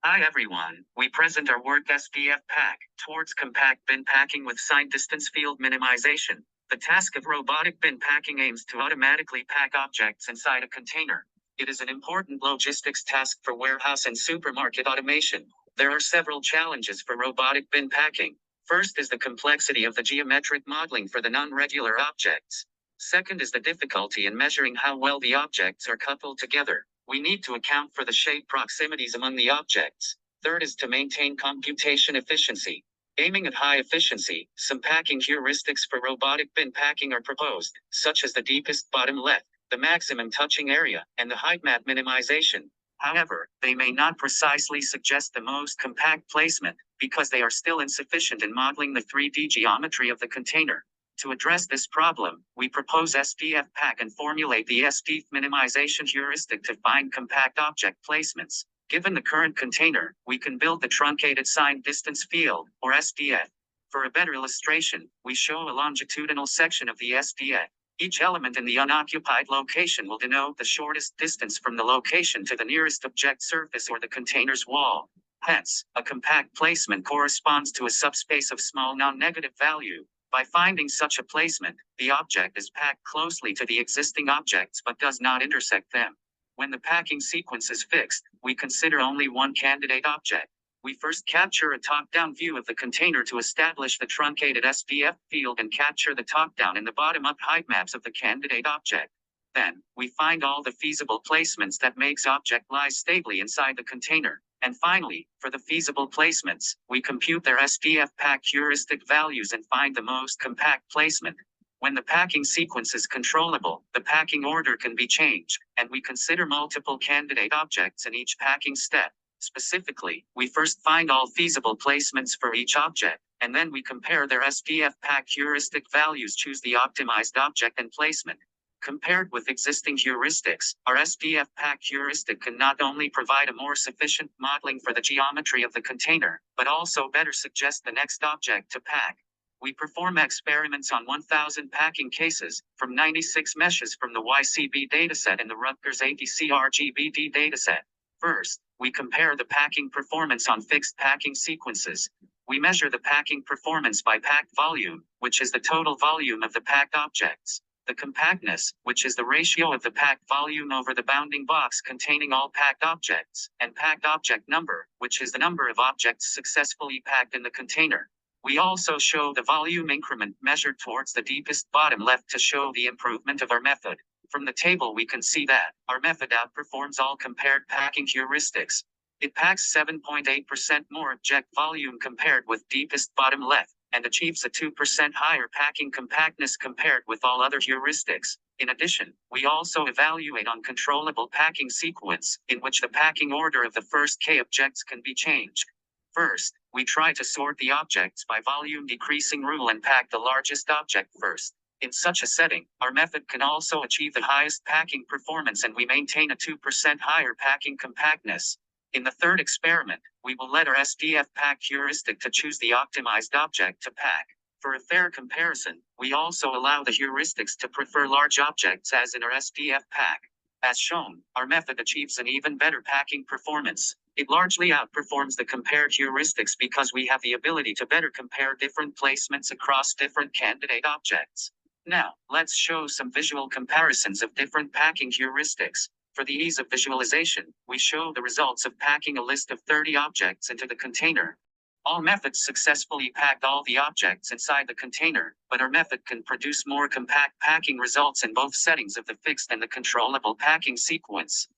Hi everyone, we present our work SDF-Pack towards compact bin packing with sign distance field minimization. The task of robotic bin packing aims to automatically pack objects inside a container. It is an important logistics task for warehouse and supermarket automation. There are several challenges for robotic bin packing. First is the complexity of the geometric modeling for the non-regular objects. Second is the difficulty in measuring how well the objects are coupled together. We need to account for the shape proximities among the objects. Third is to maintain computation efficiency. Aiming at high efficiency, some packing heuristics for robotic bin packing are proposed, such as the deepest bottom left, the maximum touching area, and the height map minimization. However, they may not precisely suggest the most compact placement, because they are still insufficient in modeling the 3D geometry of the container. To address this problem, we propose SDF-Pack and formulate the SDF minimization heuristic to find compact object placements. Given the current container, we can build the truncated sign distance field, or SDF. For a better illustration, we show a longitudinal section of the SDF. Each element in the unoccupied location will denote the shortest distance from the location to the nearest object surface or the container's wall. Hence, a compact placement corresponds to a subspace of small non-negative value. By finding such a placement, the object is packed closely to the existing objects but does not intersect them. When the packing sequence is fixed, we consider only one candidate object. We first capture a top-down view of the container to establish the truncated SDF field and capture the top-down and the bottom-up height maps of the candidate object. Then, we find all the feasible placements that makes object lie stably inside the container. And finally, for the feasible placements, we compute their SDF-Pack heuristic values and find the most compact placement. When the packing sequence is controllable, the packing order can be changed, and we consider multiple candidate objects in each packing step. Specifically, we first find all feasible placements for each object, and then we compare their SDF-Pack heuristic values, choose the optimized object and placement. Compared with existing heuristics, our SDF-Pack heuristic can not only provide a more sufficient modeling for the geometry of the container, but also better suggest the next object to pack. We perform experiments on 1,000 packing cases, from 96 meshes from the YCB dataset and the Rutgers ATC RGBD dataset. First, we compare the packing performance on fixed packing sequences. We measure the packing performance by packed volume, which is the total volume of the packed objects. The compactness, which is the ratio of the packed volume over the bounding box containing all packed objects, and packed object number, which is the number of objects successfully packed in the container. We also show the volume increment measured towards the deepest bottom left to show the improvement of our method. From the table we can see that our method outperforms all compared packing heuristics. It packs 7.8% more object volume compared with deepest bottom left, and achieves a 2% higher packing compactness compared with all other heuristics. In addition, we also evaluate on controllable packing sequence, in which the packing order of the first K objects can be changed. First, we try to sort the objects by volume decreasing rule and pack the largest object first. In such a setting, our method can also achieve the highest packing performance and we maintain a 2% higher packing compactness. In the third experiment, we will let our SDF-Pack heuristic to choose the optimized object to pack. For a fair comparison, we also allow the heuristics to prefer large objects as in our SDF-Pack. As shown, our method achieves an even better packing performance. It largely outperforms the compared heuristics because we have the ability to better compare different placements across different candidate objects. Now, let's show some visual comparisons of different packing heuristics. For the ease of visualization, we show the results of packing a list of 30 objects into the container. All methods successfully packed all the objects inside the container, but our method can produce more compact packing results in both settings of the fixed and the controllable packing sequence.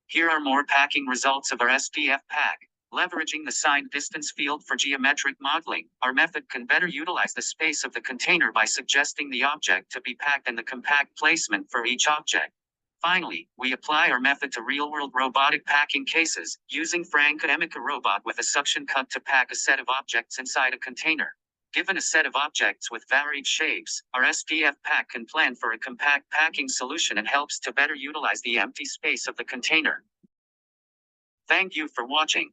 Here are more packing results of our SDF-Pack. Leveraging the sign distance field for geometric modeling, our method can better utilize the space of the container by suggesting the object to be packed and the compact placement for each object. Finally, we apply our method to real-world robotic packing cases, using Frank-Emeka robot with a suction cut to pack a set of objects inside a container. Given a set of objects with varied shapes, our SDF-Pack can plan for a compact packing solution and helps to better utilize the empty space of the container. Thank you for watching.